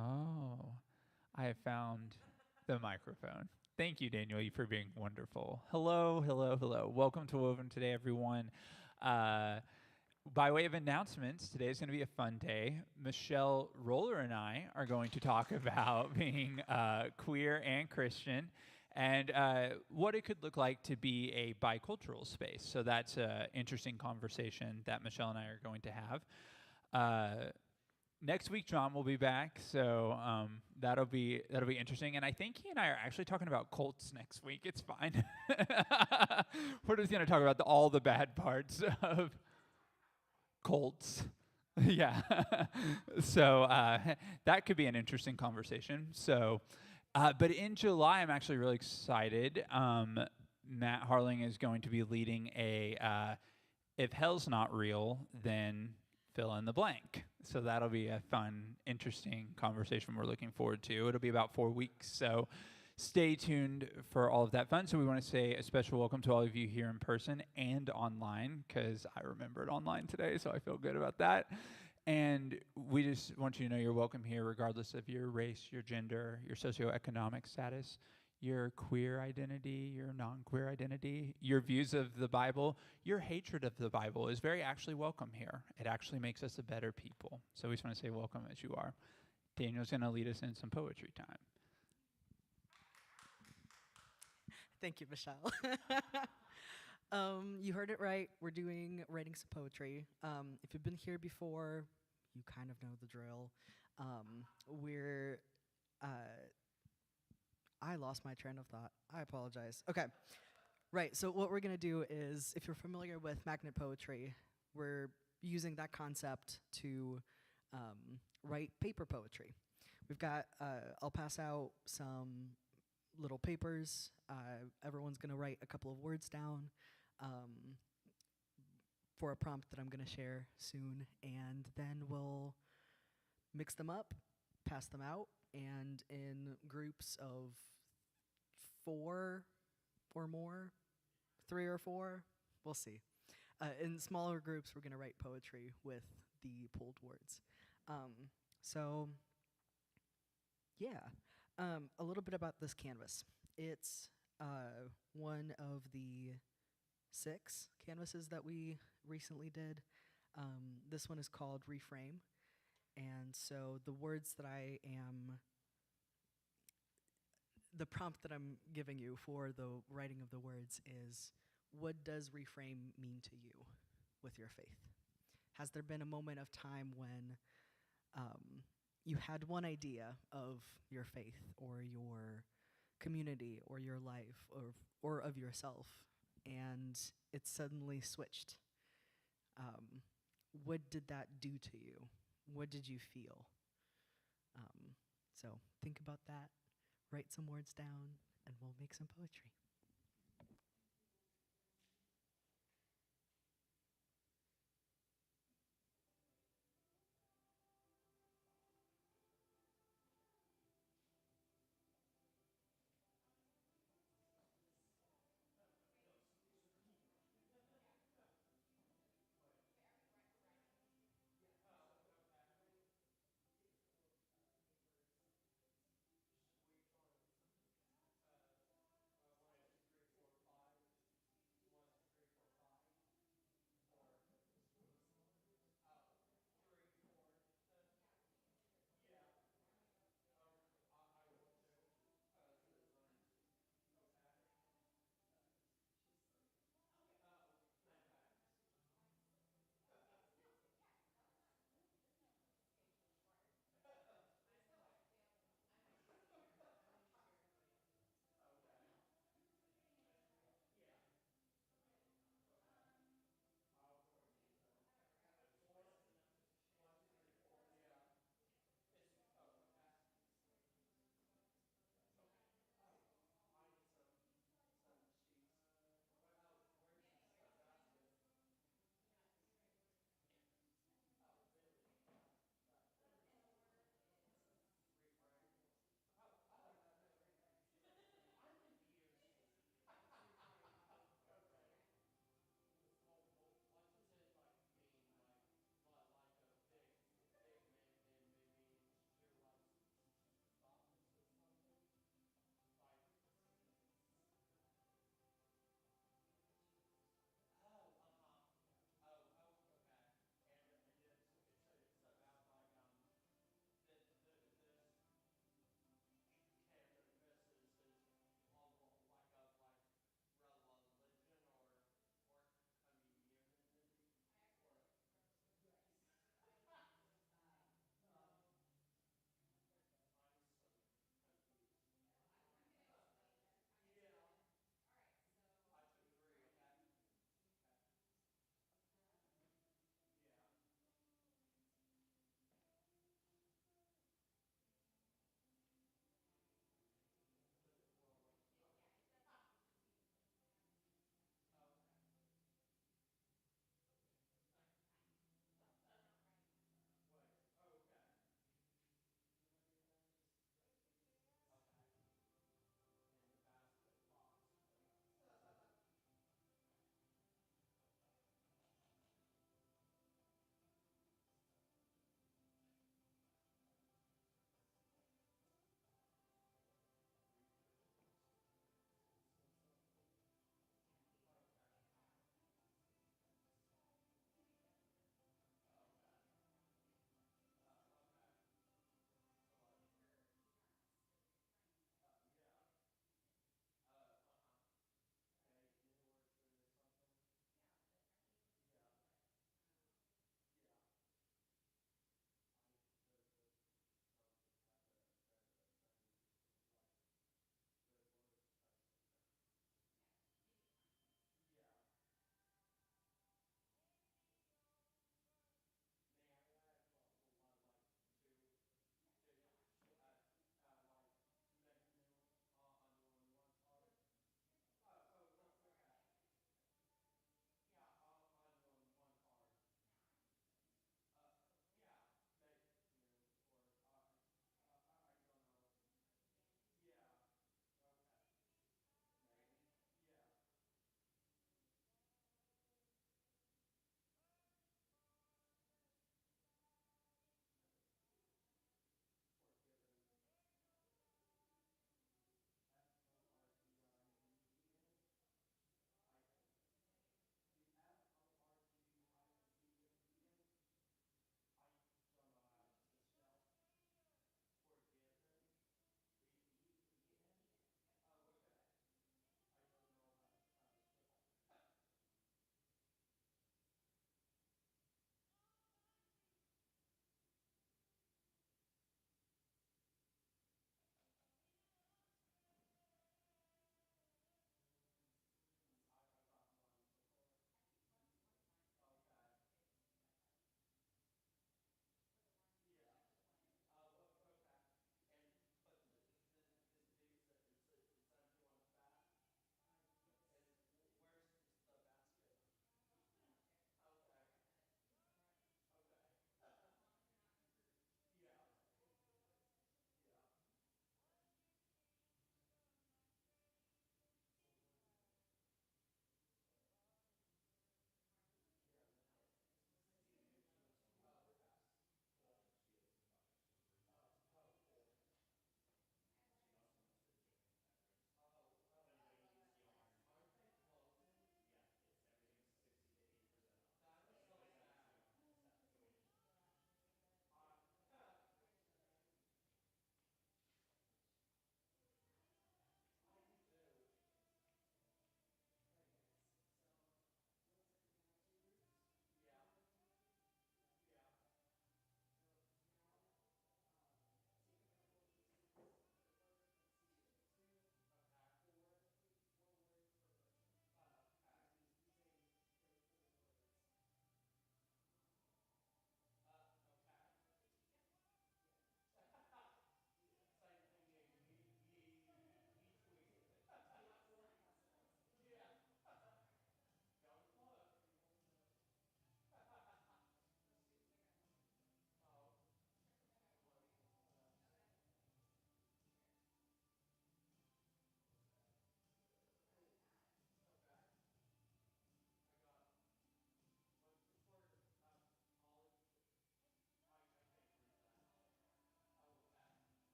Oh, I have found the microphone. Thank you, Daniel, for being wonderful. Hello, hello, hello. Welcome to Woven today, everyone. Uh, by way of announcements, today is going to be a fun day. Michelle Roller and I are going to talk about being queer and Christian and what it could look like to be a bicultural space. So that's an interesting conversation that Michelle and I are going to have. Next week, John will be back, so that'll be interesting. And I think he and I are actually talking about cults next week. It's fine. We're just going to talk about all the bad parts of cults. Yeah. So that could be an interesting conversation. So, but in July, I'm actually really excited. Matt Harling is going to be leading a "If Hell's Not Real, Then Fill in the Blank." So that'll be a fun, interesting conversation we're looking forward to. It'll be about 4 weeks. So stay tuned for all of that fun. So we want to say a special welcome to all of you here in person and online, because I remembered online today, so I feel good about that. And we just want you to know you're welcome here regardless of your race, your gender, your socioeconomic status, your queer identity, your non-queer identity, your views of the Bible, your hatred of the Bible is very actually welcome here. It actually makes us a better people. So we just want to say welcome as you are. Daniel's going to lead us in some poetry time. Thank you, Michelle. You heard it right. We're doing writing some poetry. If you've been here before, you kind of know the drill. We're I lost my train of thought. I apologize. Okay. Right. So what we're going to do is, if you're familiar with magnet poetry, we're using that concept to write paper poetry. We've got, I'll pass out some little papers. Everyone's going to write a couple of words down for a prompt that I'm going to share soon. And then we'll mix them up, pass them out, and in groups of 4 or more, 3 or 4, we'll see. In smaller groups, we're going to write poetry with the pulled words. So, yeah, a little bit about this canvas. It's one of the 6 canvases that we recently did. This one is called Reframe. And so the words that the prompt that I'm giving you for the writing of the words is, what does reframe mean to you with your faith? Has there been a moment of time when you had one idea of your faith or your community or your life or of yourself, and it suddenly switched? What did that do to you? What did you feel? So think about that, write some words down, and we'll make some poetry.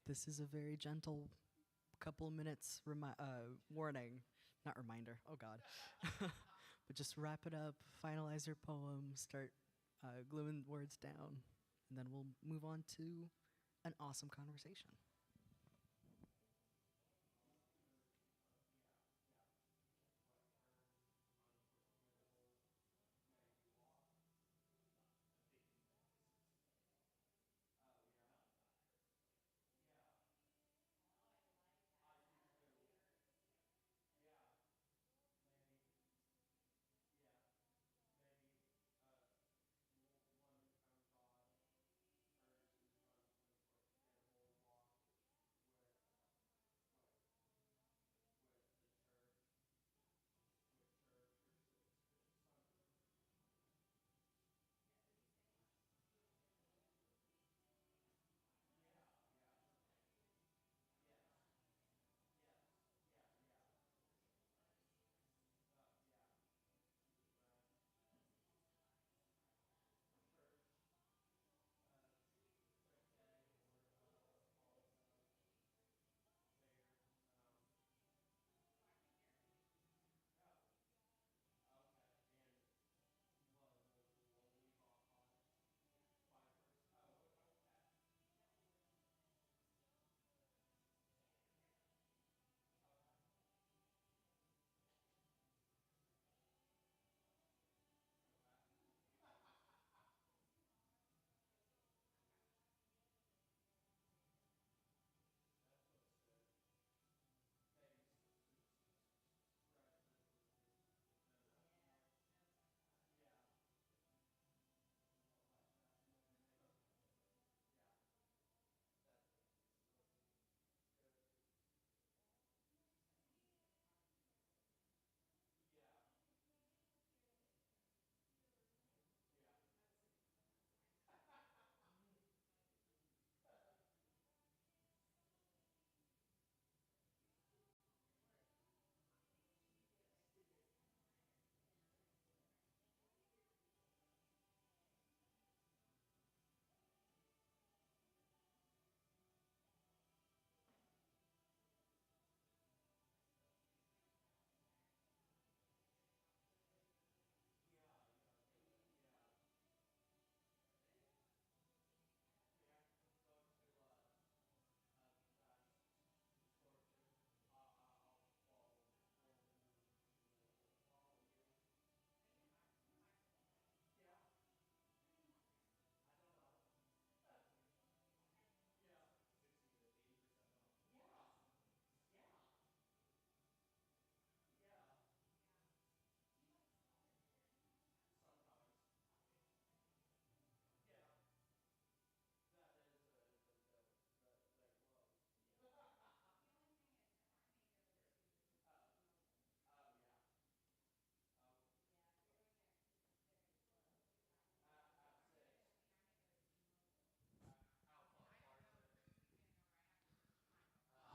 this is a very gentle couple minutes warning, not reminder. Oh God, but just wrap it up, finalize your poem, start gluing words down, and then we'll move on to an awesome conversation.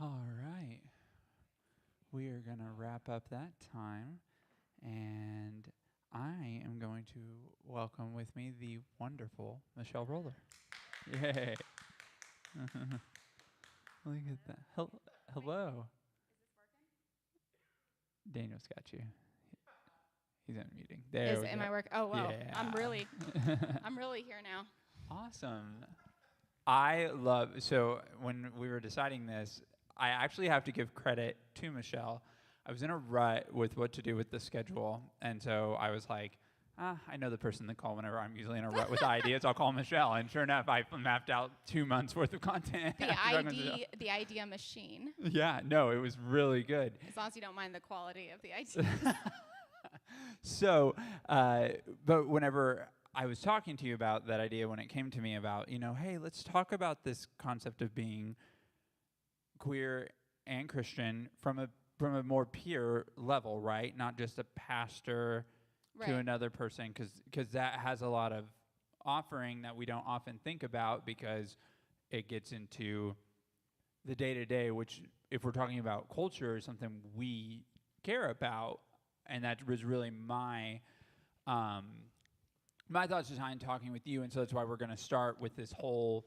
All right. We are going to wrap up that time. And I am going to welcome with me the wonderful Michelle Roller. Yay. Look at that. Hello. Daniel's got you. He's in a meeting. There we Am go. I work? Oh wow, Yeah. I'm really here now. Awesome. I love, so when we were deciding this, I actually have to give credit to Michelle. I was in a rut with what to do with the schedule, and so I was like, I know the person to call whenever I'm usually in a rut with ideas. I'll call Michelle, and sure enough, I mapped out 2 months worth of content. The idea machine. Yeah, no, it was really good. As long as you don't mind the quality of the ideas. So, but whenever I was talking to you about that idea, when it came to me about, hey, let's talk about this concept of being queer and Christian from a more pure level, right? Not just a pastor to another person, because that has a lot of offering that we don't often think about, because it gets into the day-to-day, which, if we're talking about culture, is something we care about. And that was really my thoughts behind talking with you. And so that's why we're going to start with this whole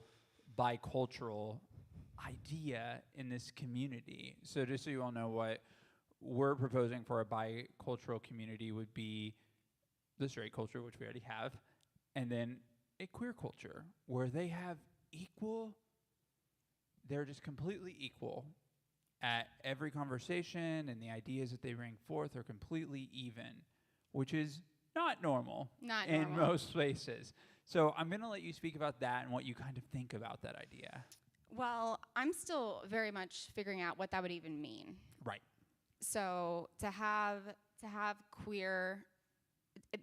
bicultural idea in this community. So just so you all know, what we're proposing for a bicultural community would be the straight culture, which we already have, and then a queer culture where they have they're just completely equal at every conversation, and the ideas that they bring forth are completely even, which is not normal Not in normal. most places. So I'm going to let you speak about that and what you kind of think about that idea. Well, I'm still very much figuring out what that would even mean. Right. So to have queer,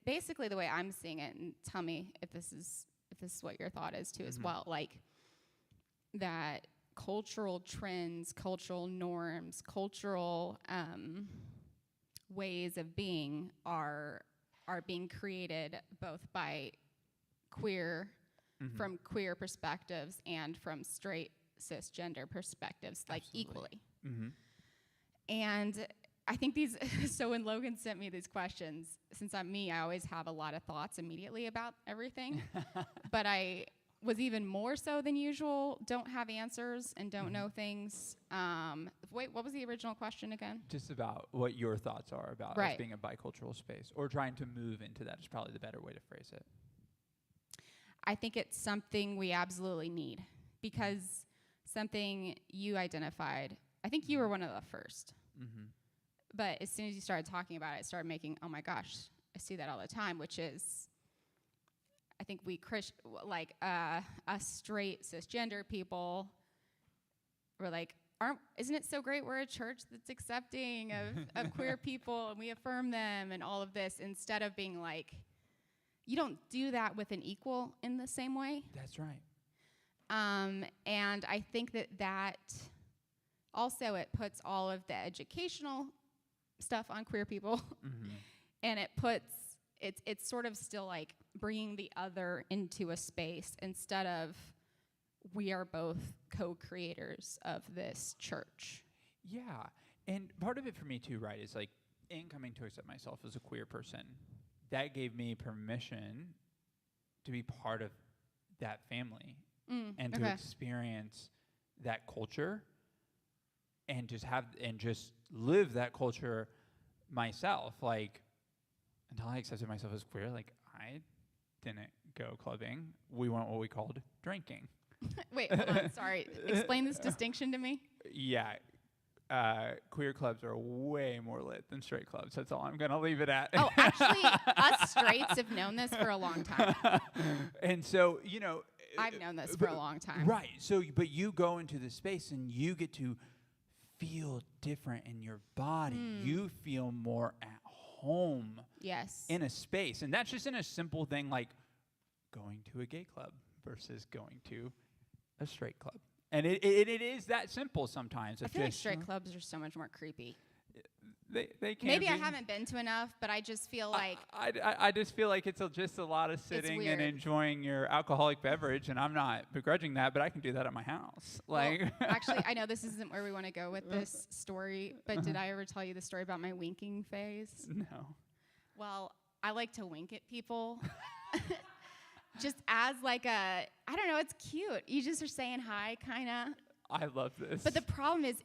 basically the way I'm seeing it, and tell me if this is what your thought is too as well, like that cultural trends, cultural norms, cultural ways of being are being created both by queer, from queer perspectives and from straight cisgender perspectives, like equally. And I think these, so when Logan sent me these questions, since I'm me, I always have a lot of thoughts immediately about everything. But I was even more so than usual, don't have answers and don't know things. Wait, what was the original question again? Just about what your thoughts are about us Right. being a bicultural space, or trying to move into that is probably the better way to phrase it. I think it's something we absolutely need, because something you identified, I think you were one of the first. But as soon as you started talking about it, it started making, oh my gosh, I see that all the time, which is, I think we, us straight cisgender people, we're like, isn't it so great we're a church that's accepting of queer people, and we affirm them and all of this, instead of being like, you don't do that with an equal in the same way. That's right. And I think that also it puts all of the educational stuff on queer people, and it's sort of still like bringing the other into a space instead of we are both co-creators of this church. Yeah. And part of it for me too, right, is like in coming to accept myself as a queer person, that gave me permission to be part of that family and to experience that culture and just live that culture myself. Like, until I accepted myself as queer, like, I didn't go clubbing. We went what we called drinking. Wait, hold on, sorry. Explain this distinction to me. Yeah. Queer clubs are way more lit than straight clubs. That's all I'm going to leave it at. Oh, actually, us straights have known this for a long time. And so, you know. I've known this for a long time. Right. So, but you go into the space and you get to feel different in your body. You feel more at home. Yes. In a space. And that's just in a simple thing like going to a gay club versus going to a straight club. And it is that simple sometimes. I feel like straight clubs are so much more creepy. They can Maybe be. I haven't been to enough, but I just feel like I just feel like it's just a lot of sitting and weird. enjoying your alcoholic beverage, and I'm not begrudging that, but I can do that at my house. Like, well, actually, I know this isn't where we want to go with this story, but did I ever tell you the story about my winking phase? No. Well, I like to wink at people. Just as like I don't know, it's cute. You just are saying hi, kind of. I love this. But the problem is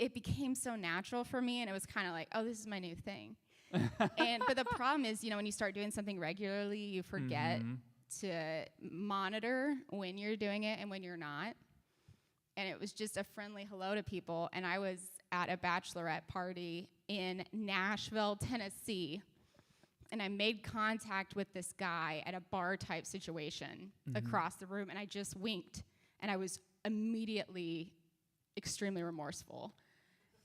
it became so natural for me, and it was kind of like, oh, this is my new thing. But the problem is, you know, when you start doing something regularly, you forget to monitor when you're doing it and when you're not. And it was just a friendly hello to people. And I was at a bachelorette party in Nashville, Tennessee. And I made contact with this guy at a bar type situation across the room. And I just winked. And I was immediately extremely remorseful.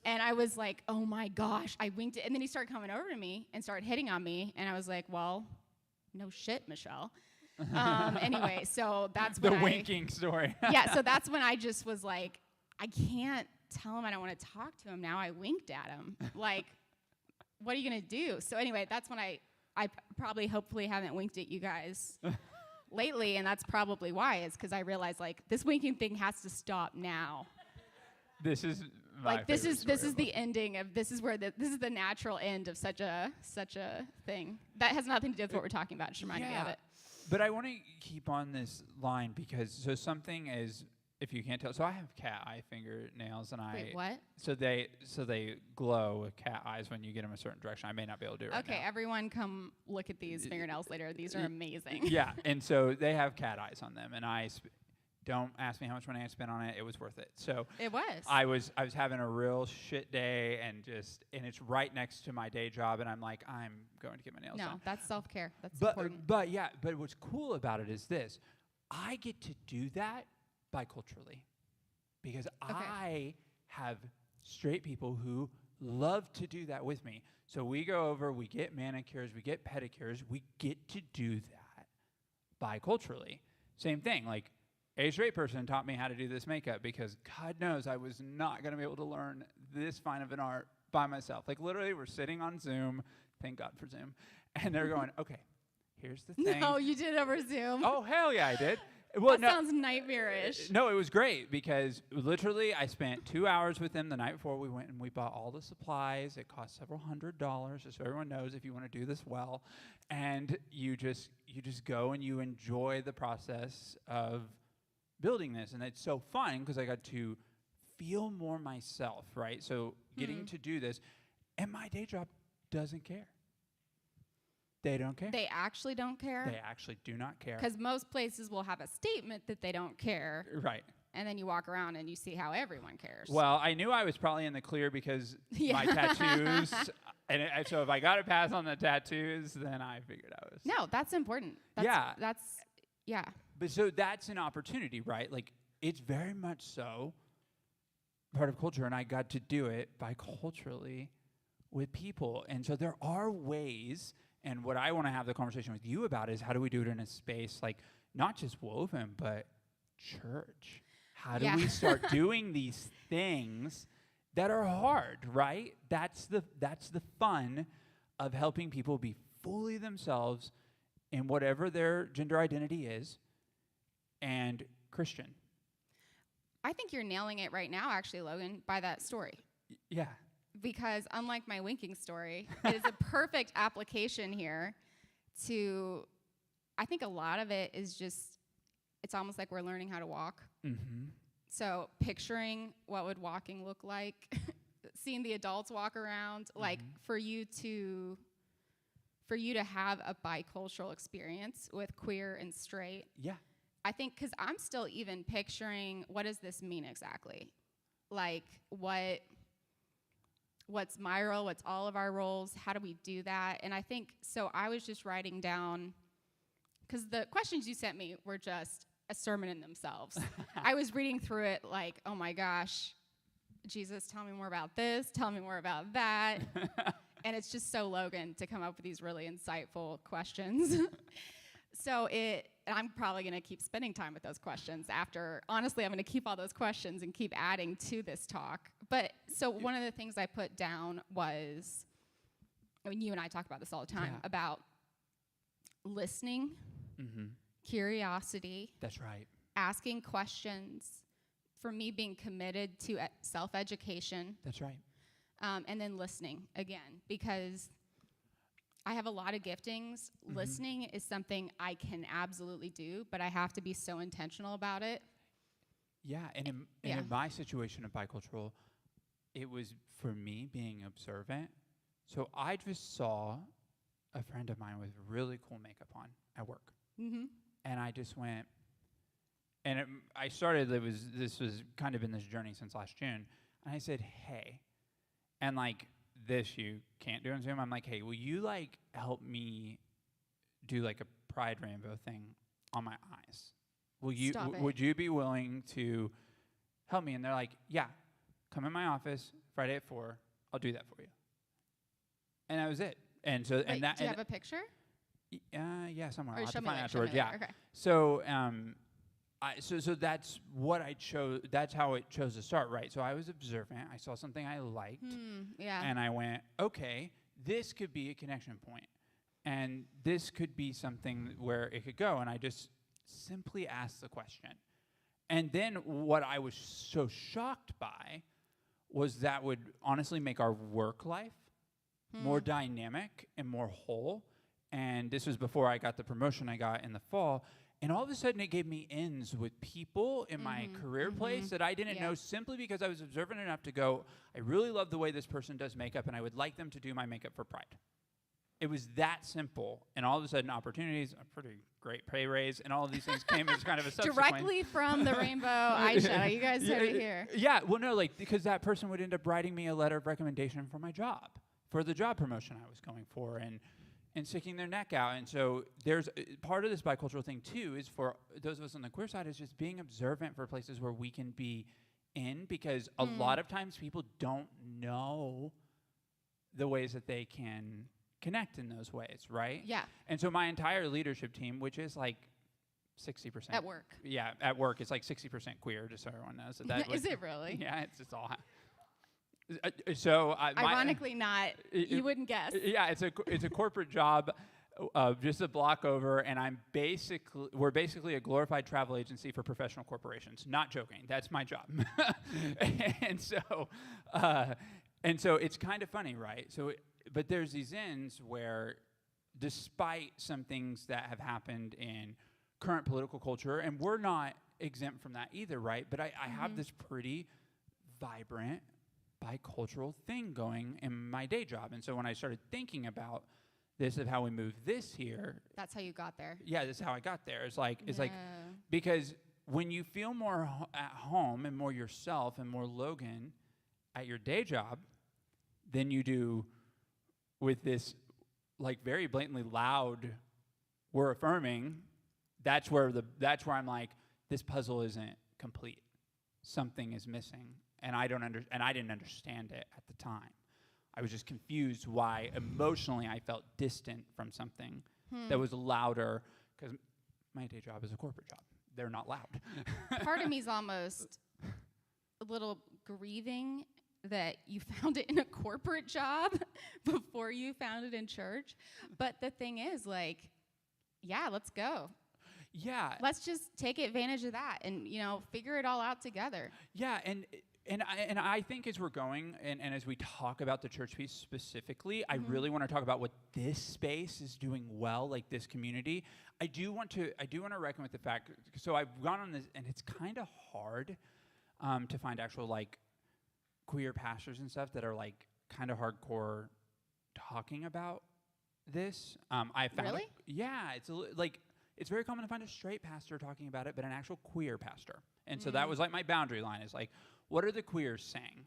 And I was like, oh my gosh, I winked it. And then he started coming over to me and started hitting on me. And I was like, well, no shit, Michelle. Anyway, so that's when the winking story. Yeah, so that's when I just was like, I can't tell him I don't want to talk to him now. I winked at him. Like, what are you going to do? So anyway, that's when I probably hopefully haven't winked at you guys lately, and that's probably why, is because I realized like this winking thing has to stop now. This is my like this is favorite story the ending of this is the natural end of such a thing that has nothing to do with what we're talking about. Just reminded me of it. But I want to keep on this line because so something as if you can't tell, so I have cat eye fingernails, and Wait, what? so they glow with cat eyes when you get them a certain direction. I may not be able to do it right Okay, now. everyone come look at these fingernails later. These are amazing. Yeah, and so they have cat eyes on them, and don't ask me how much money I spent on it. It was worth it. So It was. I was having a real shit day, and it's right next to my day job, and I'm like, I'm going to get my nails No, done. that's self-care. That's But important. but yeah, but what's cool about it is this: I get to do that biculturally, because I have straight people who love to do that with me. So we go over, we get manicures, we get pedicures, we get to do that biculturally. Same thing, like a straight person taught me how to do this makeup, because God knows I was not going to be able to learn this fine of an art by myself. Like literally, we're sitting on Zoom, thank God for Zoom, and they're going, okay, here's the thing. No, you did it over Zoom. Oh, hell yeah, I did. Well, That sounds nightmarish. no, it was great, because literally I spent 2 hours with them the night before. We went and we bought all the supplies. It cost several $100s, just so everyone knows, if you want to do this well. And you just go and you enjoy the process of building this. And it's so fun because I got to feel more myself, right? So getting to do this, and my day job doesn't care. They don't care. They actually don't care? They actually do not care. Because most places will have a statement that they don't care, Right. and then you walk around and you see how everyone cares. Well, I knew I was probably in the clear because my tattoos, so if I got a pass on the tattoos, then I figured I was. No, that's important. Yeah. Yeah. But so that's an opportunity, right? Like, it's very much so part of culture, and I got to do it biculturally with people. And so there are ways, and what I want to have the conversation with you about is, how do we do it in a space like not just Woven, but church? How do we start doing these things that are hard, right? That's the fun of helping people be fully themselves in whatever their gender identity is, and Christian. I think you're nailing it right now, actually, Logan, by that story. Yeah. Because unlike my winking story, it is a perfect application here to, I think a lot of it is just, it's almost like we're learning how to walk. Mm-hmm. So picturing what would walking look like, seeing the adults walk around, like for you to have a bicultural experience with queer and straight. Yeah. I think because I'm still even picturing, what does this mean exactly? Like what's my role? What's all of our roles? How do we do that? And I think, so I was just writing down, because the questions you sent me were just a sermon in themselves. I was reading through it like, oh my gosh, Jesus, tell me more about this, tell me more about that. And it's just so Logan to come up with these really insightful questions. And I'm probably going to keep spending time with those questions after. Honestly, I'm going to keep all those questions and keep adding to this talk. But so one of the things I put down was, I mean, you and I talk about this all the time, about listening, curiosity. That's right. Asking questions, for me being committed to self-education. That's right. And then listening again, because I have a lot of giftings. Listening is something I can absolutely do, but I have to be so intentional about it. Yeah, and in my situation of bicultural, it was for me being observant. So I just saw a friend of mine with really cool makeup on at work. And I just went, and this was kind of in this journey since last June, and I said, hey, and like, this you can't do on Zoom. I'm like, hey, will you like help me do like a pride rainbow thing on my eyes? Would you be willing to help me? And they're like, yeah, come in my office Friday at 4. I'll do that for you. And that was it. And so, Wait, and that, do you have a picture? Yeah, somewhere. Or I'll have show to me find later, it show me afterwards. Yeah. later, okay. So, so that's what I chose. That's how it chose to start, right? So I was observant. I saw something I liked. And I went, okay, this could be a connection point. And this could be something where it could go. And I just simply asked the question. And then what I was so shocked by was that would honestly make our work life more dynamic and more whole. And this was before I got the promotion I got in the fall. And all of a sudden, it gave me ins with people in my career place that I didn't know, simply because I was observant enough to go, I really love the way this person does makeup, and I would like them to do my makeup for Pride. It was that simple. And all of a sudden, opportunities, a pretty great pay raise, and all of these things came as kind of a subsequent. Directly from the rainbow eyeshadow. You guys heard it here. Yeah, well, no, like, because that person would end up writing me a letter of recommendation for my job, for the job promotion I was going for, and sticking their neck out. And so there's part of this bicultural thing, too, is for those of us on the queer side, is just being observant for places where we can be in, because a lot of times people don't know the ways that they can connect in those ways, right? Yeah. And so my entire leadership team, which is like 60%. At work. Yeah, at work, it's like 60% queer, just so everyone knows. So that Is it really? Yeah, it's just all. So ironically, not. You wouldn't guess. Yeah, it's a corporate job, just a block over, and we're basically a glorified travel agency for professional corporations. Not joking. That's my job. and so it's kind of funny, right? But there's these ends where, despite some things that have happened in current political culture, and we're not exempt from that either, right? But I have this pretty vibrant bicultural thing going in my day job. And so when I started thinking about this, of how we move this here. That's how you got there. Yeah, this is how I got there. It's like because when you feel more at home and more yourself and more Logan at your day job than you do with this, like, very blatantly loud, we're affirming, that's where I'm like, this puzzle isn't complete. Something is missing. And I didn't understand it at the time. I was just confused why emotionally I felt distant from something that was louder, because my day job is a corporate job. They're not loud. Part of me is almost a little grieving that you found it in a corporate job before you found it in church. But the thing is, like, yeah, let's go. Yeah. Let's just take advantage of that and, figure it all out together. Yeah, and I think as we're going and as we talk about the church piece specifically, I really want to talk about what this space is doing well, like this community. I do want to reckon with the fact, so I've gone on this, and it's kind of hard to find actual, like, queer pastors and stuff that are, like, kind of hardcore talking about this. I found Really? Yeah, it's very common to find a straight pastor talking about it, but an actual queer pastor. And so that was like my boundary line, is like, what are the queers saying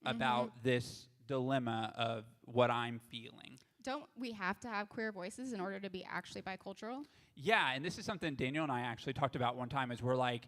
about this dilemma of what I'm feeling? Don't we have to have queer voices in order to be actually bicultural? Yeah, and this is something Daniel and I actually talked about one time, is we're like,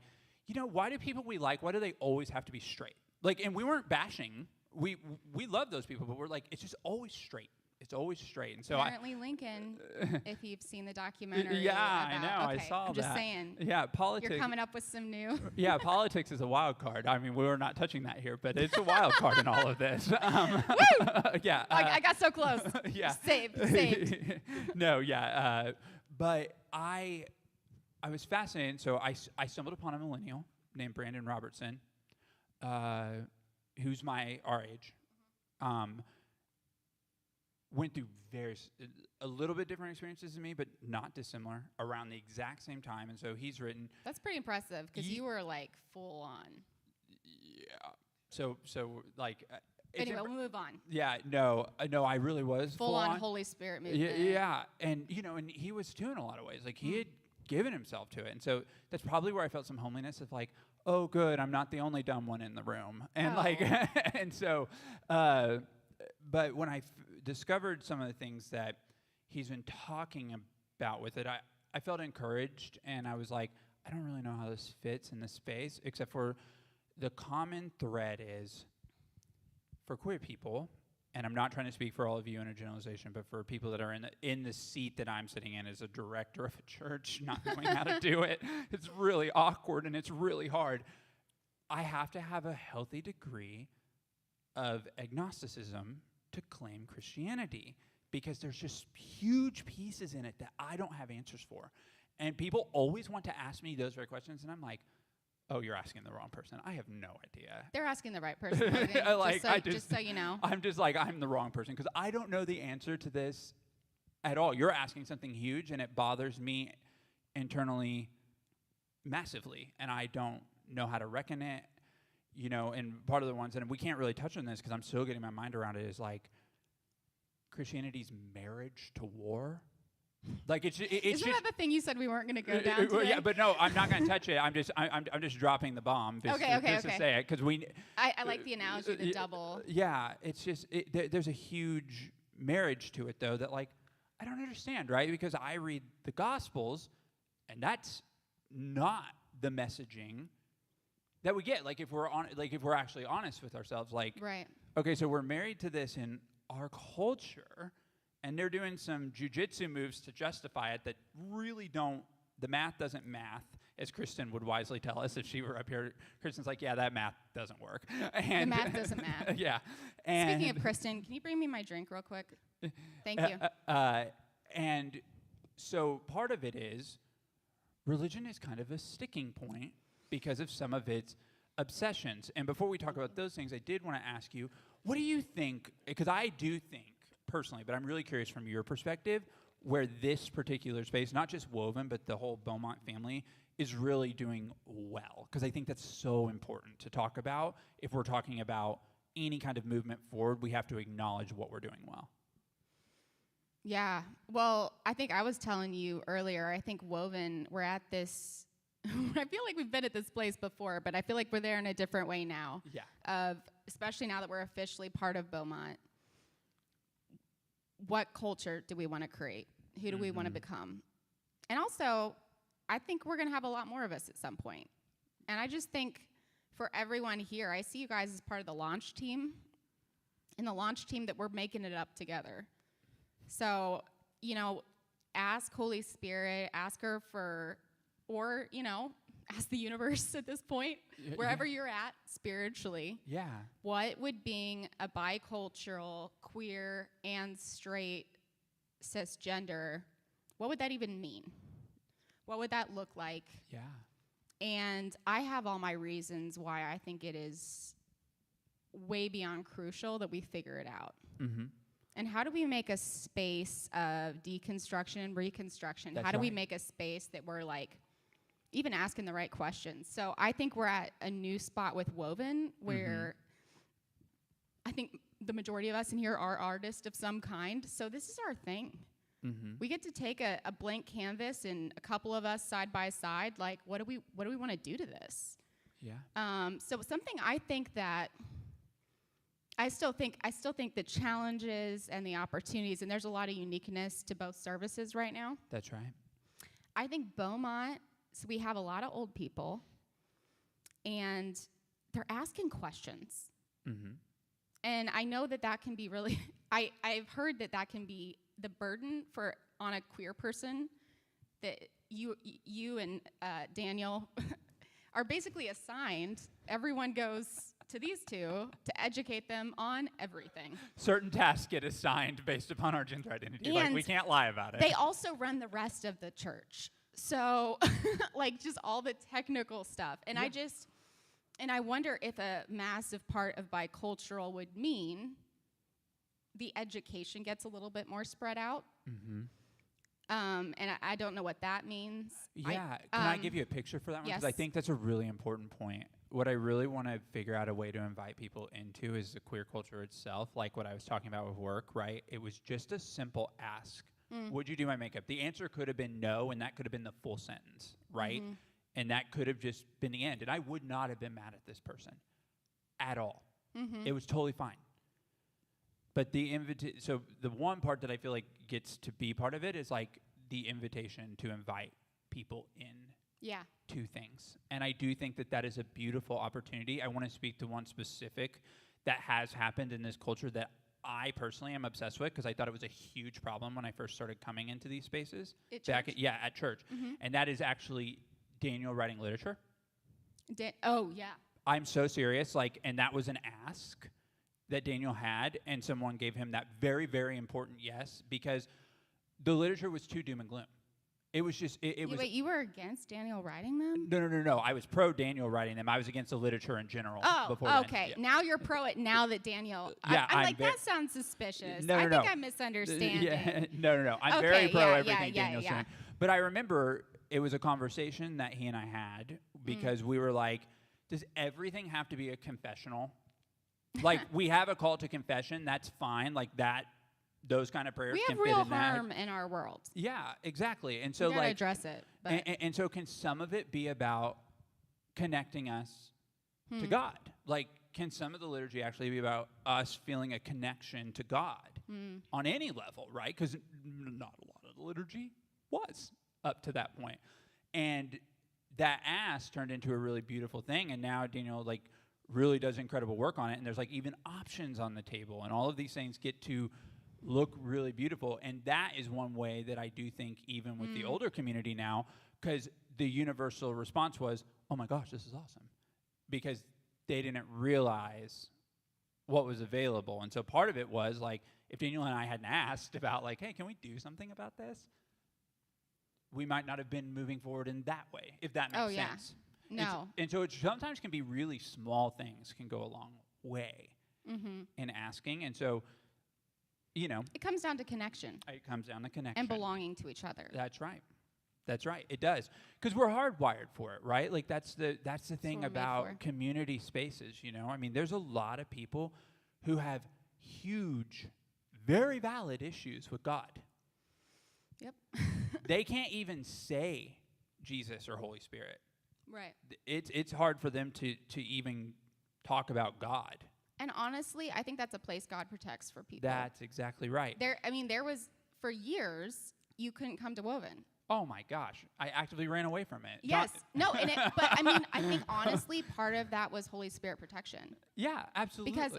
why do people we like, why do they always have to be straight? Like, and we weren't bashing. We love those people, but we're like, it's just always straight. It's always straight. And so apparently Lincoln, if you've seen the documentary. Yeah, I know. Okay, I saw I'm that. Just saying. Yeah, politics. You're coming up with some new. Yeah, politics is a wild card. I mean, we're not touching that here, but it's a wild card in all of this. Woo! Yeah. I got so close. Yeah. Saved. No, yeah. But I was fascinated. So I stumbled upon a millennial named Brandon Robertson, who's our age. Went through a little bit different experiences than me, but not dissimilar, around the exact same time. And so he's written. That's pretty impressive, because you were, like, full on. Yeah. So like. Anyway, we'll move on. Yeah. No. I really was full on Holy Spirit movement. Yeah. And and he was too in a lot of ways. Like, he had given himself to it, and so that's probably where I felt some homeliness of, like, oh, good, I'm not the only dumb one in the room, and and so. But when I discovered some of the things that he's been talking about with it, I felt encouraged, and I was like, I don't really know how this fits in this space, except for the common thread is, for queer people, and I'm not trying to speak for all of you in a generalization, but for people that are in the seat that I'm sitting in as a director of a church, not knowing how to do it, it's really awkward and it's really hard. I have to have a healthy degree of agnosticism to claim Christianity, because there's just huge pieces in it that I don't have answers for. And people always want to ask me those very questions, and I'm like, oh, you're asking the wrong person. I have no idea. They're asking the right person. Just so you know. I'm just like, I'm the wrong person, because I don't know the answer to this at all. You're asking something huge, and it bothers me internally massively, and I don't know how to reckon it. And part of the ones, and we can't really touch on this because I'm still getting my mind around it, is like Christianity's marriage to war. Like it's Isn't that the thing you said we weren't going to go down well, today? yeah, but no, I'm not going to touch it. I'm just dropping the bomb. Just to say it because I like the analogy, the double. Yeah, it's just there's a huge marriage to it though that like I don't understand, right? Because I read the Gospels, and that's not the messaging that we get. Like if we're actually honest with ourselves, like right. Okay, so we're married to this in our culture. And they're doing some jujitsu moves to justify it that really don't, the math doesn't math, as Kristen would wisely tell us if she were up here. Kristen's like, yeah, that math doesn't work. And the math doesn't math. Yeah. And speaking of Kristen, can you bring me my drink real quick? Thank you. And so part of it is religion is kind of a sticking point because of some of its obsessions. And before we talk about those things, I did want to ask you, what do you think, because I do think, personally, but I'm really curious from your perspective where this particular space, not just Woven, but the whole Beaumont family, is really doing well. Because I think that's so important to talk about. If we're talking about any kind of movement forward, we have to acknowledge what we're doing well. Yeah. Well, I think I was telling you earlier, I think Woven, we're at this, I feel like we've been at this place before, but I feel like we're there in a different way now. Yeah. Especially now that we're officially part of Beaumont. What culture do we want to create? Who do we want to become? And also, I think we're going to have a lot more of us at some point. And I just think for everyone here, I see you guys as part of the launch team. And the launch team that we're making it up together. So, ask Holy Spirit, ask her for, or, ask the universe at this point, wherever you're at spiritually. Yeah. What would being a bicultural, queer, and straight cisgender, what would that even mean? What would that look like? Yeah. And I have all my reasons why I think it is way beyond crucial that we figure it out. Mm-hmm. And how do we make a space of deconstruction and reconstruction? That's how do we right. make a space that we're like, even asking the right questions? So I think we're at a new spot with Woven where I think the majority of us in here are artists of some kind. So this is our thing. Mm-hmm. We get to take a blank canvas and a couple of us side by side. Like, what do we want to do to this? Yeah. So something I think that I still think the challenges and the opportunities, and there's a lot of uniqueness to both services right now. That's right. I think Beaumont. So we have a lot of old people, and they're asking questions. Mm-hmm. And I know that can be really, I've heard that can be the burden on a queer person, that you and Daniel are basically assigned. Everyone goes to these two to educate them on everything. Certain tasks get assigned based upon our gender identity. And like, we can't lie about it. They also run the rest of the church. So, just all the technical stuff. And yeah. I wonder if a massive part of bicultural would mean the education gets a little bit more spread out. Mm-hmm. And I don't know what that means. Yeah. Can I give you a picture for that one? Yes. Because I think that's a really important point. What I really want to figure out a way to invite people into is the queer culture itself, like what I was talking about with work, right? It was just a simple ask. Would you do my makeup? The answer could have been no, and that could have been the full sentence, right? Mm-hmm. And that could have just been the end. And I would not have been mad at this person at all. Mm-hmm. It was totally fine. But so the one part that I feel like gets to be part of it is like the invitation to invite people in to things. And I do think that is a beautiful opportunity. I want to speak to one specific that has happened in this culture that I personally am obsessed with because I thought it was a huge problem when I first started coming into these spaces. At church. Mm-hmm. And that is actually Daniel writing literature. Oh, yeah. I'm so serious. And that was an ask that Daniel had, and someone gave him that very, very important yes, because the literature was too doom and gloom. It was just, it was... Wait, you were against Daniel writing them? No. I was pro Daniel writing them. I was against the literature in general. Oh, okay. Yeah. Now you're pro it now that Daniel... Yeah, I'm like, that sounds suspicious. No. I think I'm misunderstanding. No. I'm very pro everything Daniel's saying. But I remember it was a conversation that he and I had because we were like, does everything have to be a confessional? Like, we have a call to confession. That's fine. Like that, those kind of prayers We can have fit real in that. harm in our world. Yeah, exactly. And so We gotta like, address it. But and so can some of it be about connecting us to God? Like, can some of the liturgy actually be about us feeling a connection to God on any level, right? Because not a lot of the liturgy was up to that point. And that ask turned into a really beautiful thing. And now Daniel, like, really does incredible work on it. And there's, like, even options on the table. And all of these things get to look really beautiful. And that is one way that I do think, even with the older community now, because the universal response was, oh my gosh, this is awesome. Because they didn't realize what was available. And so part of it was like, if Daniel and I hadn't asked about like, hey, can we do something about this? We might not have been moving forward in that way, if that makes sense. No. And so it sometimes can be really small things can go a long way in asking. And so, you know. It comes down to connection. It comes down to connection. And belonging to each other. That's right. That's right. It does. Because we're hardwired for it, right? Like that's the thing about community spaces, you know? I mean, there's a lot of people who have huge, very valid issues with God. Yep. They can't even say Jesus or Holy Spirit. Right. It's hard for them to even talk about God. And honestly, I think that's a place God protects for people. That's exactly right. There was, for years, you couldn't come to Woven. Oh my gosh, I actively ran away from it. Yes, but I mean, I think honestly, part of that was Holy Spirit protection. Yeah, absolutely. Because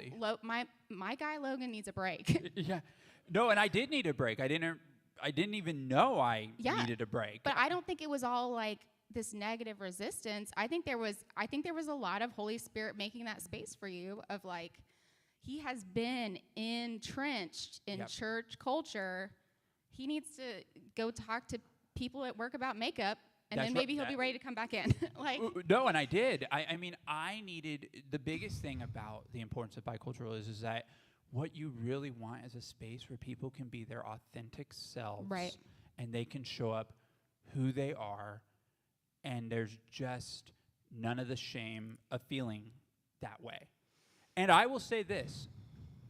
my guy Logan needs a break. Yeah, no, and I did need a break. I didn't even know I needed a break. But I don't think it was all like this negative resistance. I think there was a lot of Holy Spirit making that space for you of like, he has been entrenched in church culture. He needs to go talk to people at work about makeup, and then maybe he'll be ready to come back in. Like, no, and I did. I mean, I needed, the biggest thing about the importance of bicultural is that what you really want is a space where people can be their authentic selves. Right. And they can show up who they are, and there's just none of the shame of feeling that way. And I will say this,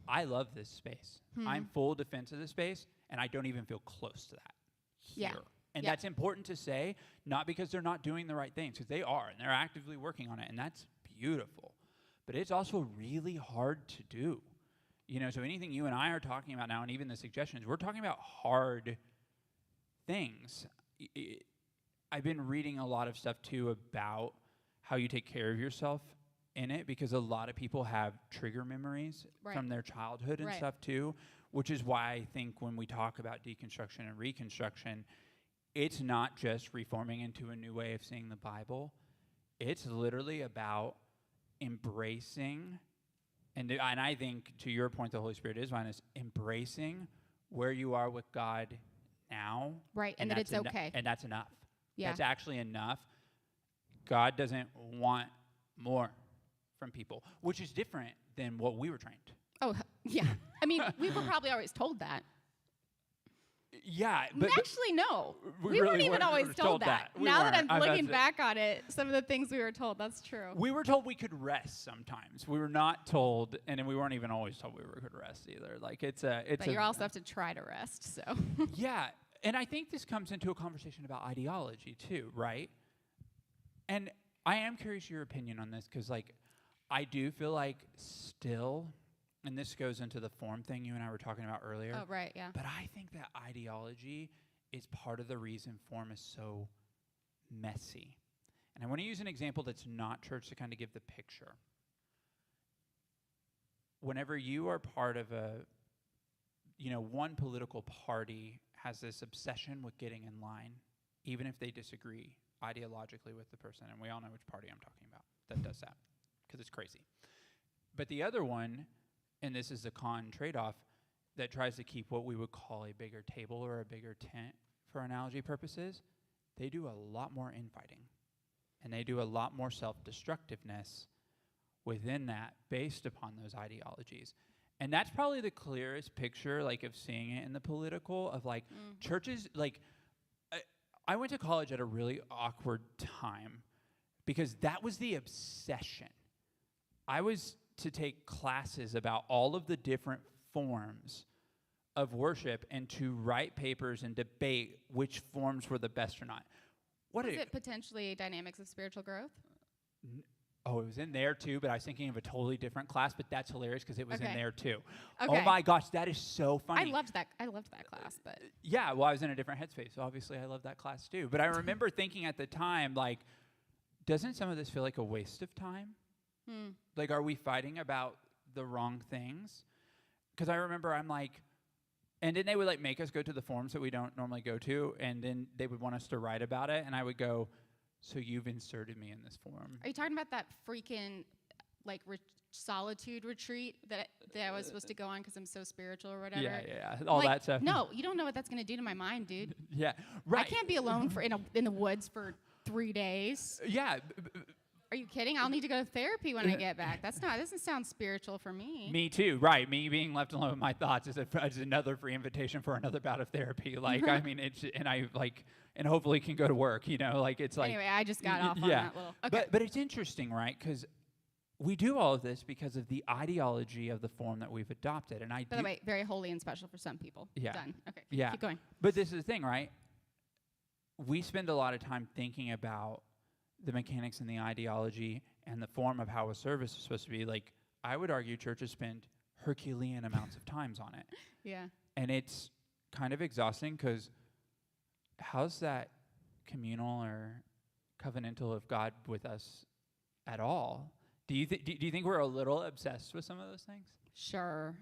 I love this space. I'm full defense of this space, and I don't even feel close to that here. Yeah. And that's important to say, not because they're not doing the right things, because they are, and they're actively working on it, and that's beautiful. But it's also really hard to do. You know, so anything you and I are talking about now, and even the suggestions, we're talking about hard things. I've been reading a lot of stuff, too, about how you take care of yourself in it, because a lot of people have trigger memories from their childhood and stuff, too, which is why I think when we talk about deconstruction and reconstruction, it's not just reforming into a new way of seeing the Bible. It's literally about embracing, and I think, to your point, the Holy Spirit is one, is embracing where you are with God now. Right, and that it's okay. And that's enough. Yeah. That's actually enough. God doesn't want more from people, which is different than what we were trained. Oh, yeah. I mean, we were probably always told that. Yeah, but actually, no. We really weren't even always told that. Now that I'm looking back on it, some of the things we were told, that's true. We were told we could rest sometimes. We were not told, and then we weren't even always told we could rest either. Like but you also have to try to rest, so. Yeah, and I think this comes into a conversation about ideology too, right? And I am curious your opinion on this, because like, I do feel like still, and this goes into the form thing you and I were talking about earlier. Oh, right, yeah. But I think that ideology is part of the reason form is so messy. And I want to use an example that's not church to kind of give the picture. Whenever you are part of one political party has this obsession with getting in line, even if they disagree ideologically with the person, and we all know which party I'm talking about that does that, because it's crazy. But the other one, and this is the con trade-off, that tries to keep what we would call a bigger table or a bigger tent for analogy purposes, they do a lot more infighting. And they do a lot more self-destructiveness within that based upon those ideologies. And that's probably the clearest picture, like, of seeing it in the political, of, like, churches, like, I went to college at a really awkward time because that was the obsession. I was to take classes about all of the different forms of worship and to write papers and debate which forms were the best or not. Was it potentially dynamics of spiritual growth? Oh, it was in there too, but I was thinking of a totally different class, but that's hilarious because it was in there too. Okay. Oh my gosh, that is so funny. I loved that class, but yeah, well, I was in a different headspace, so obviously I loved that class too. But I remember thinking at the time, like, doesn't some of this feel like a waste of time? Like, are we fighting about the wrong things? Because I remember I'm like, and then they would like make us go to the forums that we don't normally go to, and then they would want us to write about it, and I would go, so you've inserted me in this forum. Are you talking about that freaking like solitude retreat that I was supposed to go on because I'm so spiritual or whatever? Yeah, all like, that stuff. No, you don't know what that's going to do to my mind, dude. Yeah, right. I can't be alone in the woods for 3 days. Yeah. Are you kidding? I'll need to go to therapy when I get back. Doesn't sound spiritual for me. Me too, right. Me being left alone with my thoughts is another free invitation for another bout of therapy. Like, I mean, and hopefully can go to work, like it's like. Anyway, I just got off on that little. Okay. But it's interesting, right? Because we do all of this because of the ideology of the form that we've adopted. And By the way, very holy and special for some people. Yeah. Done. Okay. Yeah. Keep going. But this is the thing, right? We spend a lot of time thinking about the mechanics and the ideology and the form of how a service is supposed to be. Like, I would argue churches spend Herculean amounts of times on it. Yeah. And it's kind of exhausting because how's that communal or covenantal of God with us at all? Do you think we're a little obsessed with some of those things? Sure.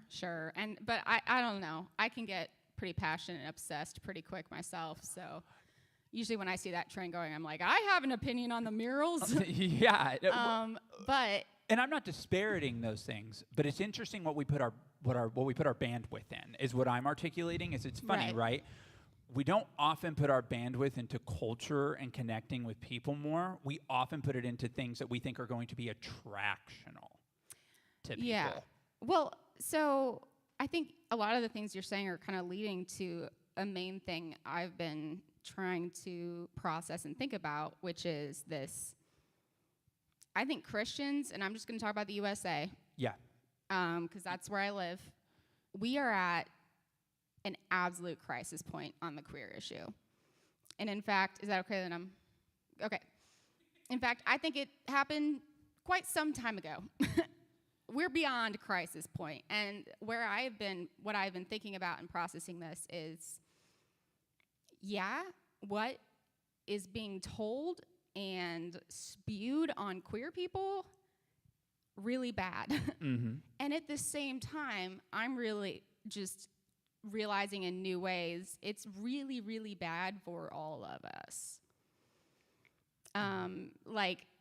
But I don't know. I can get pretty passionate and obsessed pretty quick myself, so usually when I see that trend going, I'm like, I have an opinion on the murals. Yeah. But and I'm not disparaging those things, but it's interesting what we put our bandwidth in is what I'm articulating. Is it's funny, right? We don't often put our bandwidth into culture and connecting with people more. We often put it into things that we think are going to be attractional to people. Yeah. Well, so I think a lot of the things you're saying are kind of leading to a main thing I've been trying to process and think about, which is this. I think Christians, and I'm just going to talk about the USA. Yeah. Because that's where I live. We are at an absolute crisis point on the queer issue. And in fact, is that okay that I'm... Okay. In fact, I think it happened quite some time ago. We're beyond crisis point. And what I've been thinking about and processing this is, what is being told and spewed on queer people, really bad. Mm-hmm. And at the same time, I'm really just realizing in new ways it's really, really bad for all of us.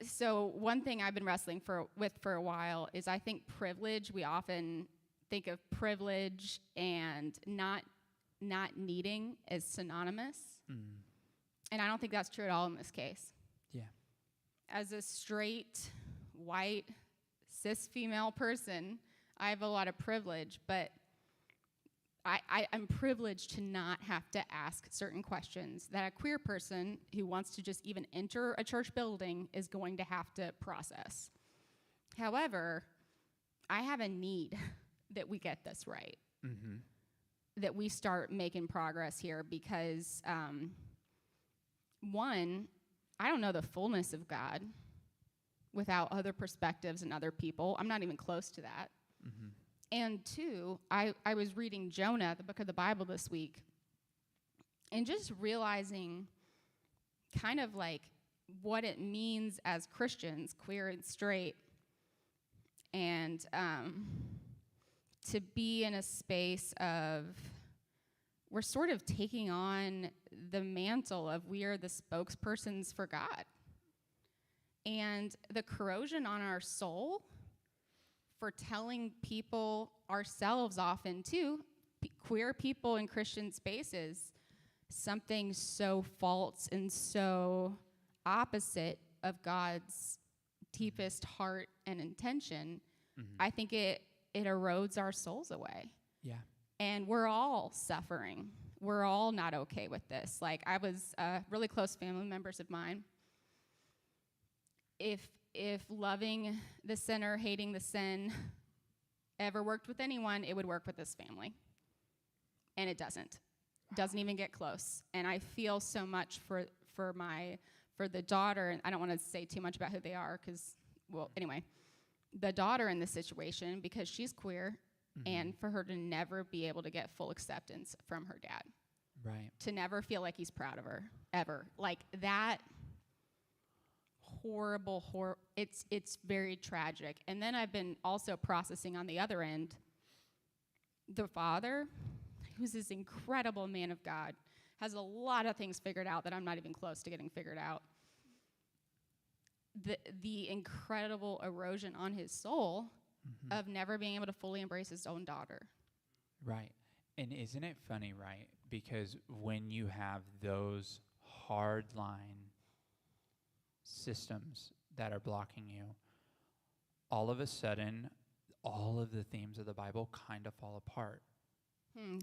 So one thing I've been wrestling with for a while is I think privilege. We often think of privilege and not needing as synonymous. And I don't think that's true at all in this case. Yeah. As a straight, white, cis female person, I have a lot of privilege, but I'm privileged to not have to ask certain questions that a queer person who wants to just even enter a church building is going to have to process. However, I have a need that we get this right, that we start making progress here because, one, I don't know the fullness of God without other perspectives and other people. I'm not even close to that. And two, I was reading Jonah, the book of the Bible, this week, and just realizing kind of like what it means as Christians, queer and straight, and to be in a space of we're sort of taking on the mantle of we are the spokespersons for God. And the corrosion on our soul for telling people, ourselves often too, queer people in Christian spaces, something so false and so opposite of God's deepest heart and intention, I think it erodes our souls away. Yeah. And we're all suffering. we're all not okay with this. Like, I was really close family members of mine. If loving the sinner, hating the sin ever worked with anyone, it would work with this family. And it doesn't. Doesn't even get close. And I feel so much for the daughter, and I don't want to say too much about who they are because, well, anyway, the daughter in this situation, because she's queer, and for her to never be able to get full acceptance from her dad. Right. To never feel like he's proud of her, ever. Like, that horrible, it's very tragic. And then I've been also processing on the other end, the father, who's this incredible man of God, has a lot of things figured out that I'm not even close to getting figured out. The incredible erosion on his soul of never being able to fully embrace his own daughter. Right. And isn't it funny, right? Because when you have those hard line systems that are blocking you, all of a sudden, all of the themes of the Bible kind of fall apart.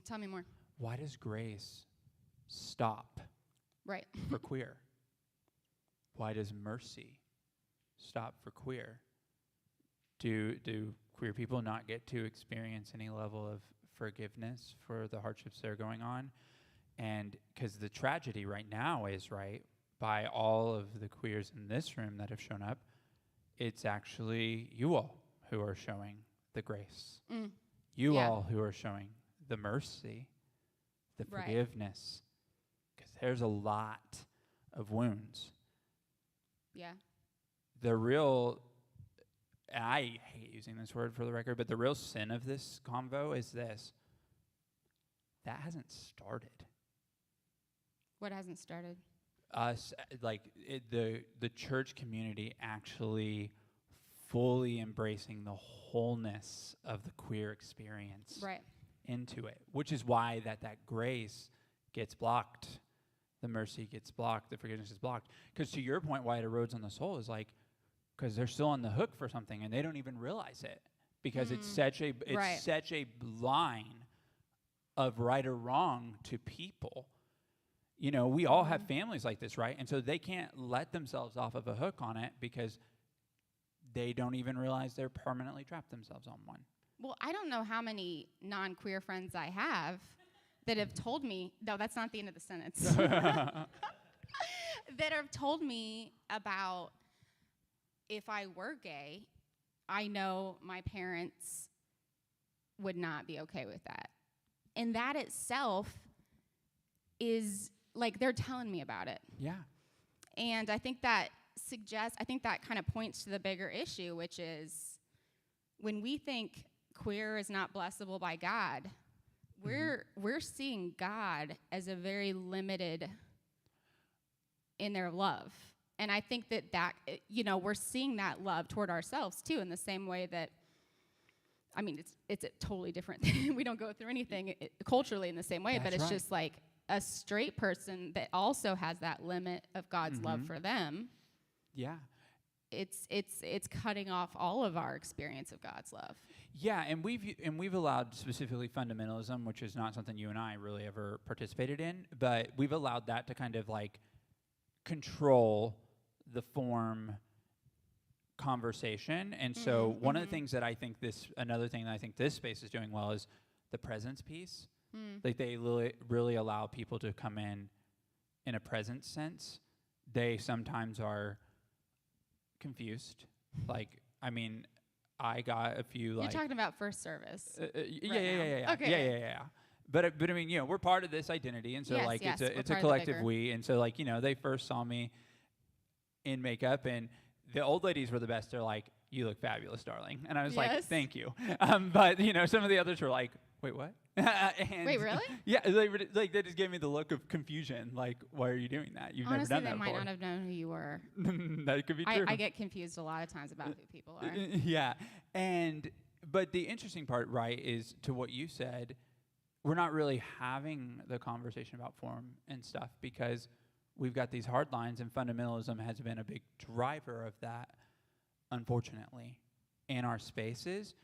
Tell me more. Why does grace stop Right. for queer? Why does mercy stop for queer? Do queer people not get to experience any level of forgiveness for the hardships that are going on? And because the tragedy right now is, right, by all of the queers in this room that have shown up, it's actually you all who are showing the grace. You all who are showing the mercy, the forgiveness. Because there's a lot of wounds. Yeah. The real, I hate using this word for the record, but the real sin of this convo is this. That hasn't started. What hasn't started? Us, the church community actually fully embracing the wholeness of the queer experience into it, which is why that grace gets blocked, the mercy gets blocked, the forgiveness is blocked. Because to your point, why it erodes on the soul is like, because they're still on the hook for something and they don't even realize it, because it's such a line of right or wrong to people. You know, we all have families like this, right? And so they can't let themselves off of a hook on it because they don't even realize they're permanently trapped themselves on one. Well, I don't know how many non-queer friends I have that have told me, no, that's not the end of the sentence, that have told me about, if I were gay, I know my parents would not be okay with that. And that itself is, like, they're telling me about it. Yeah. And I think that kind of points to the bigger issue, which is when we think queer is not blessable by God, we're seeing God as a very limited in their love. And I think that we're seeing that love toward ourselves too, in the same way that, I mean, it's a totally different thing. We don't go through anything culturally in the same way, but it's just like a straight person that also has that limit of God's love for them. Yeah. It's cutting off all of our experience of God's love. Yeah, and we've allowed specifically fundamentalism, which is not something you and I really ever participated in, but we've allowed that to kind of like control the form conversation. And so one of the things that I think another thing that I think this space is doing well is the presence piece. Like they really allow people to come in a presence sense. They sometimes are confused. Like, I mean, I got a few You're talking about first service. Yeah. Okay. Yeah. But I mean, you know, we're part of this identity, and so it's a collective we. And so like, you know, they first saw me in makeup, and the old ladies were the best. They're like, "You look fabulous, darling," and I was like, "Thank you." But you know, some of the others were like, "Wait, what?" Wait, really? Yeah, they just gave me the look of confusion. Like, why are you doing that? You've Honestly, never done that before. they might not have known who you were. That could be true. I get confused a lot of times about who people are. Yeah, but the interesting part, right, is to what you said. We're not really having the conversation about form and stuff because we've got these hard lines, and fundamentalism has been a big driver of that, unfortunately, in our spaces.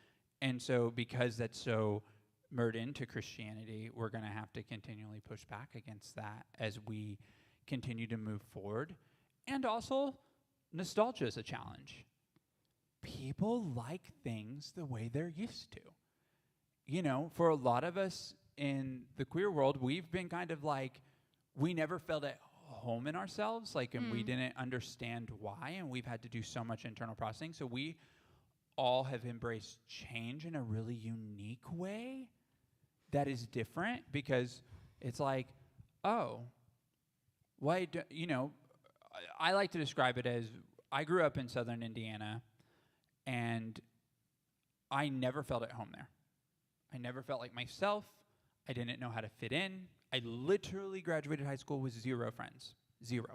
And so because that's so convert into Christianity, we're going to have to continually push back against that as we continue to move forward. And also, nostalgia is a challenge. People like things the way they're used to. You know, for a lot of us in the queer world, we've been kind of like, we never felt at home in ourselves, like, and we didn't understand why, and we've had to do so much internal processing. So we all have embraced change in a really unique way that is different, because it's like, oh, why do, you know, I like to describe it as, I grew up in southern Indiana, and I never felt at home there. I never felt like myself. I didn't know how to fit in. I literally graduated high school with 0 friends. 0.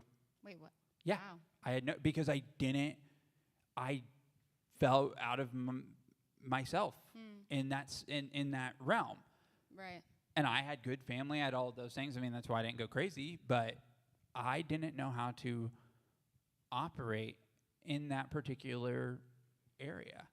Wait, what? Yeah. Wow. I had no, because I fell out of myself in that realm. Right. And I had good family, I had all of those things. I mean, that's why I didn't go crazy, but I didn't know how to operate in that particular area.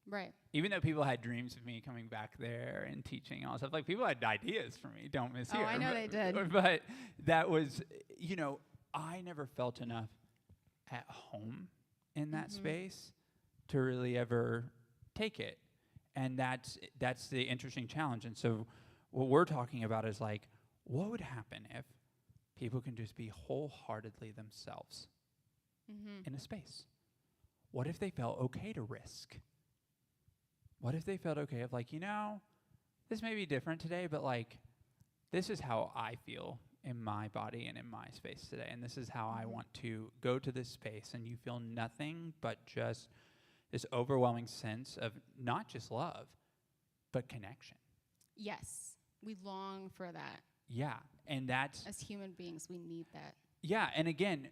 Right. Even though people had dreams of me coming back there and teaching and all that stuff, like, people had ideas for me, don't mishear. Oh, I know they did. But that was, you know, I never felt enough at home in that space to really ever take it. And that's the interesting challenge. And so what we're talking about is, like, what would happen if people can just be wholeheartedly themselves in a space? What if they felt okay to risk? What if they felt okay of, like, you know, this may be different today, but, like, this is how I feel in my body and in my space today, and this is how I want to go to this space, and you feel nothing but just this overwhelming sense of not just love, but connection. Yes. We long for that. Yeah, and that's... As human beings, we need that. Yeah, and again,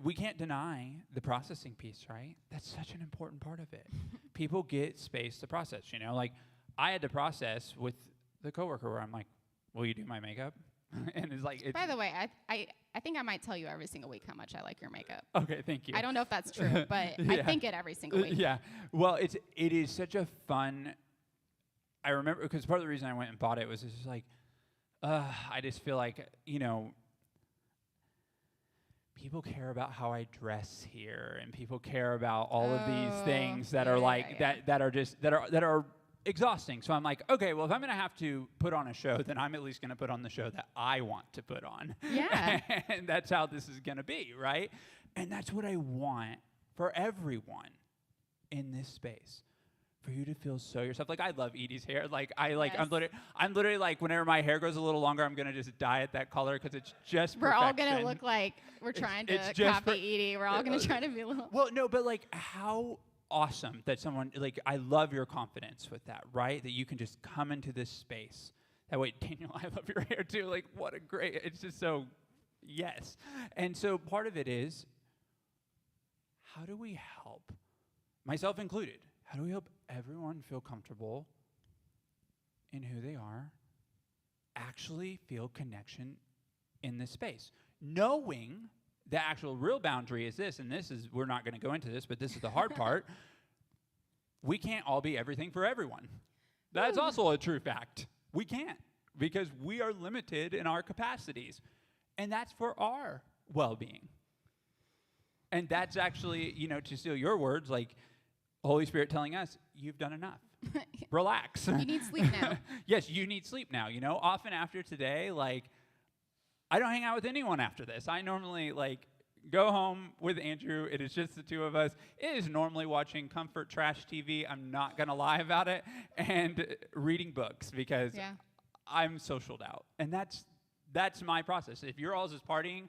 we can't deny the processing piece, right? That's such an important part of it. People get space to process, you know? Like, I had to process with the coworker where I'm like, will you do my makeup? And it's like... By the way, I think I might tell you every single week how much I like your makeup. Okay, thank you. I don't know if that's true, but I think it every single week. Yeah. Well, it is such a fun... I remember, because part of the reason I went and bought it was just like, I just feel like, you know... people care about how I dress here, and people care about all of these things that are like that are exhausting. So I'm like, okay, well, if I'm going to have to put on a show, then I'm at least going to put on the show that I want to put on. Yeah. And that's how this is going to be, right? And that's what I want for everyone in this space. For you to feel so yourself. Like, I love Edie's hair. Like, Yes. I'm literally like, whenever my hair goes a little longer, I'm gonna just dye it that color because it's just We're perfection. all going to look like we're trying to it's just copy Edie. We're all going to try to be a little... Well, no, but like, how awesome that someone, like, I love your confidence with that, right? That you can just come into this space. That way, Daniel, I love your hair too. Like, what a great, it's just so, yes. And so part of it is, how do we help, myself included, how do we help everyone feel comfortable in who they are, actually feel connection in this space, knowing the actual real boundary is this, and this is, we're not going to go into this, but this is the hard part. We can't all be everything for everyone. That's also a true fact. We can't, because we are limited in our capacities, and that's for our well-being. And that's actually, you know, to steal your words, like, Holy Spirit telling us, you've done enough. Relax. You need sleep now. Yes, you need sleep now. You know, often after today, like, I don't hang out with anyone after this. I normally, like, go home with Andrew. It is just the two of us. It is normally watching comfort trash TV. I'm not going to lie about it. And reading books, because I'm socialed out. And that's my process. If you're all just partying,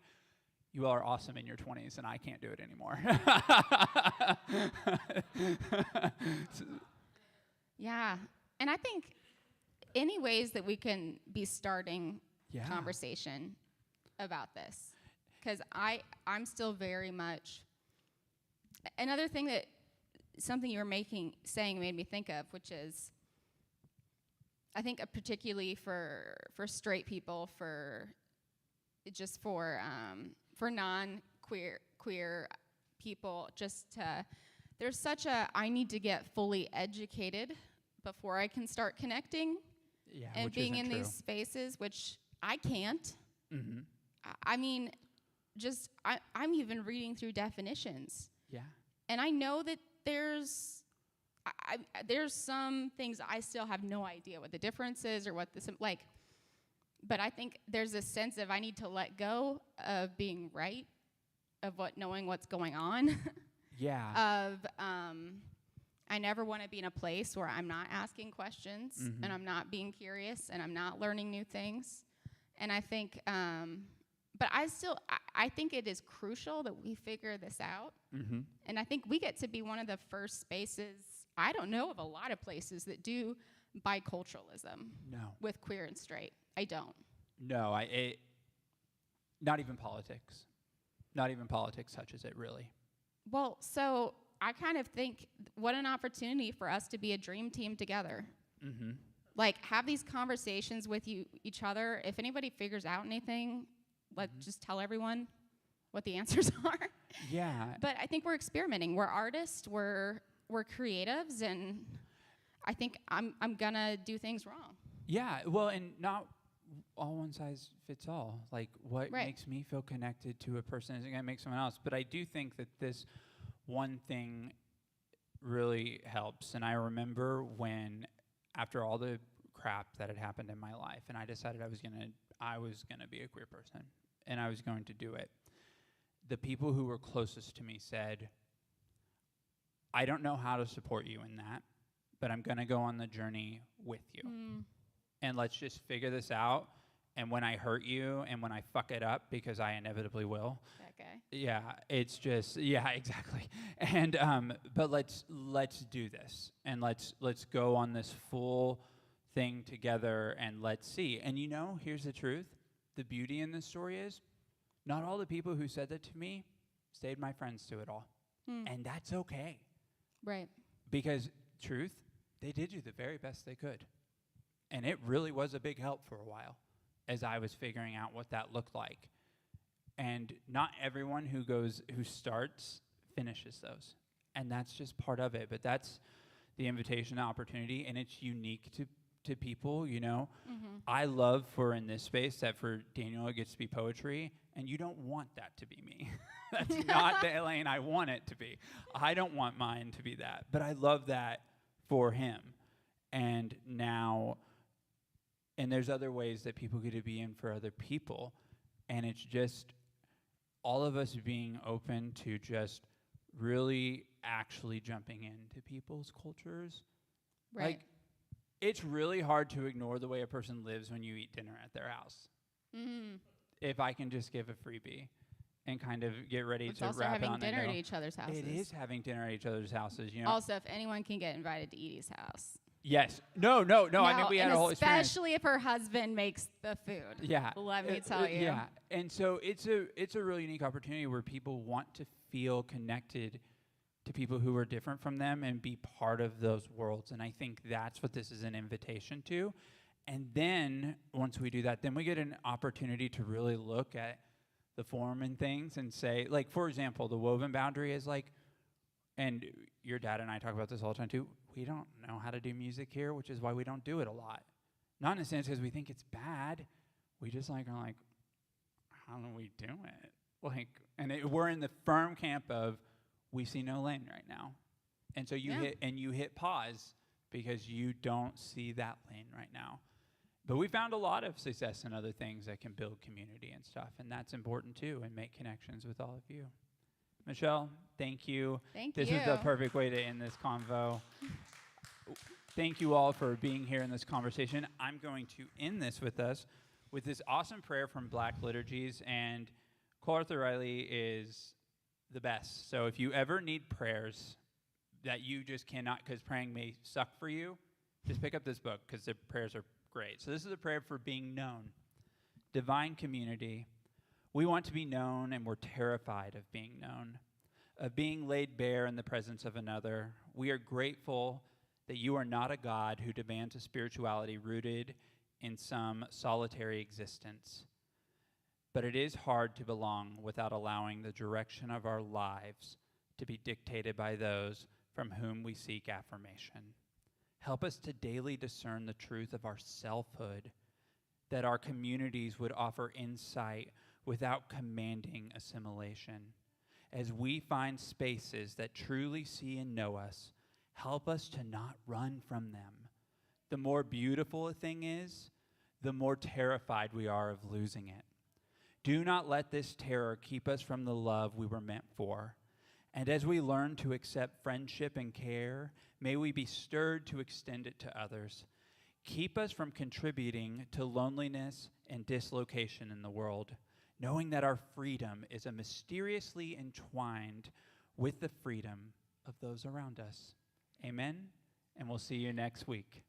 you are awesome in your 20s, and I can't do it anymore. Yeah. And I think any ways that we can be starting conversation about this, because I'm still very much, another thing that something you were saying made me think of, which is, I think particularly for straight people, for non-queer people, there's such a, I need to get fully educated before I can start connecting. Yeah, and which being isn't in true. these spaces, which I can't. Mm-hmm. I mean, I'm even reading through definitions, Yeah. and I know that there's some things I still have no idea what the difference is or what this like. But I think there's a sense of I need to let go of being right, of knowing what's going on. Yeah. Of I never want to be in a place where I'm not asking questions Mhm. and I'm not being curious and I'm not learning new things. And I think, but I think it is crucial that we figure this out. Mm-hmm. And I think we get to be one of the first spaces. I don't know of a lot of places that do biculturalism No. with queer and straight. I don't. No, not even politics. Not even politics touches it, really. Well, so I kind of think what an opportunity for us to be a dream team together. Mm-hmm. Like, have these conversations with each other. If anybody figures out anything, let's just tell everyone what the answers are. Yeah. But I think we're experimenting. We're artists. We're creatives, and I think I'm gonna do things wrong. Yeah. Well, and not all one size fits all. Like, what Right. makes me feel connected to a person isn't going to make someone else. But I do think that this one thing really helps. And I remember when, after all the crap that had happened in my life, and I decided I was gonna be a queer person, and I was going to do it. The people who were closest to me said, I don't know how to support you in that, but I'm going to go on the journey with you. And let's just figure this out. And when I hurt you and when I fuck it up, because I inevitably will. That guy. Yeah, it's just, yeah, exactly. And, but let's do this. And let's go on this full thing together and let's see. And you know, here's the truth. The beauty in this story is not all the people who said that to me stayed my friends to it all. And that's okay. Right. Because, truth, they did do the very best they could. And it really was a big help for a while as I was figuring out what that looked like. And not everyone who starts finishes those. And that's just part of it. But that's the invitation, the opportunity, and it's unique to people, you know. I love in this space that for Daniel it gets to be poetry, and you don't want that to be me. That's not the lane I want it to be. I don't want mine to be that. But I love that for him. And now, and there's other ways that people get to be in for other people. And it's just all of us being open to just really actually jumping into people's cultures. Right. Like, it's really hard to ignore the way a person lives when you eat dinner at their house. If I can just give a freebie and kind of get ready It's to also wrap it having on dinner and at go. each other's houses. It is having dinner at each other's houses, you know. Also, if anyone can get invited to Edie's house. Yes. No. I mean, we had a whole experience. Especially if her husband makes the food. Yeah. Let me tell you. Yeah. And so it's a really unique opportunity where people want to feel connected to people who are different from them and be part of those worlds. And I think that's what this is an invitation to. And then once we do that, then we get an opportunity to really look at the form and things and say, like, for example, the woven boundary is like, and your dad and I talk about this all the time too, we don't know how to do music here, which is why we don't do it a lot. Not in a sense because we think it's bad. We just are like, how do we do it? Like, and we're in the firm camp of, we see no lane right now. And so you hit pause because you don't see that lane right now. But we found a lot of success in other things that can build community and stuff, and that's important too, and make connections with all of you. Michelle, thank you. This is the perfect way to end this convo. Thank you all for being here in this conversation. I'm going to end this with this awesome prayer from Black Liturgies, and Cole Arthur Riley is the best. So if you ever need prayers that you just cannot, because praying may suck for you, just pick up this book because the prayers are great. So this is a prayer for being known. Divine community. We want to be known, and we're terrified of being known, of being laid bare in the presence of another. We are grateful that you are not a God who demands a spirituality rooted in some solitary existence. But it is hard to belong without allowing the direction of our lives to be dictated by those from whom we seek affirmation. Help us to daily discern the truth of our selfhood, that our communities would offer insight without commanding assimilation. As we find spaces that truly see and know us, help us to not run from them. The more beautiful a thing is, the more terrified we are of losing it. Do not let this terror keep us from the love we were meant for. And as we learn to accept friendship and care, may we be stirred to extend it to others. Keep us from contributing to loneliness and dislocation in the world, knowing that our freedom is mysteriously entwined with the freedom of those around us. Amen, and we'll see you next week.